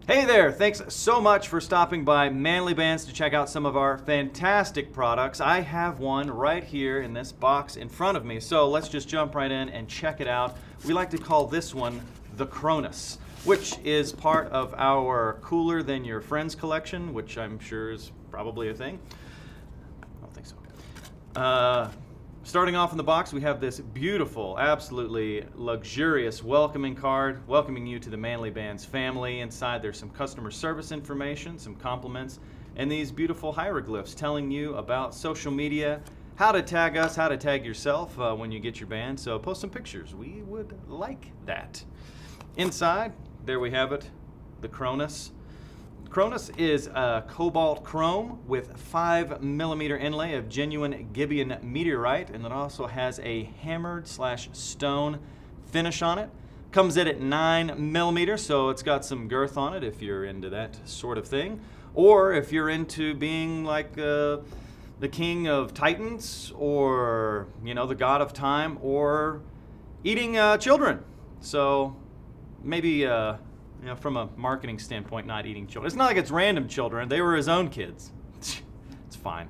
Hey there, thanks so much for stopping by Manly Bands to check out some of our fantastic products. I have one right here in this box in front of me, so let's just jump right in and check it out. We like to call this one the Cronus, which is part of our Cooler Than Your Friends collection, which I'm sure is probably a thing. I don't think so. Starting off in the box, we have this beautiful, absolutely luxurious welcoming card, welcoming you to the Manly Bands family. Inside there's some customer service information, some compliments, and these beautiful hieroglyphs telling you about social media, how to tag us, how to tag yourself when you get your band. So post some pictures. We would like that. Inside, there we have it, the Cronus. Cronus is a cobalt chrome with 5mm inlay of genuine Gibeon meteorite, and it also has a hammered / stone finish on it. Comes in at 9mm, so it's got some girth on it if you're into that sort of thing. Or if you're into being like the king of titans, or the god of time, or eating children. So maybe from a marketing standpoint, not eating children. It's not like it's random children. They were his own kids. It's fine.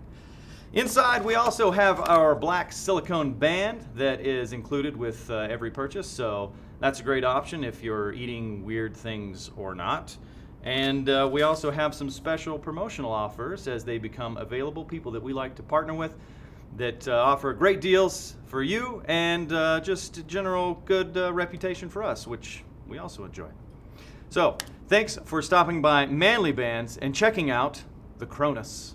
Inside, we also have our black silicone band that is included with every purchase, so that's a great option if you're eating weird things or not. And we also have some special promotional offers as they become available, people that we like to partner with that offer great deals for you and just general good reputation for us, which we also enjoy. So, thanks for stopping by Manly Bands and checking out the Cronus.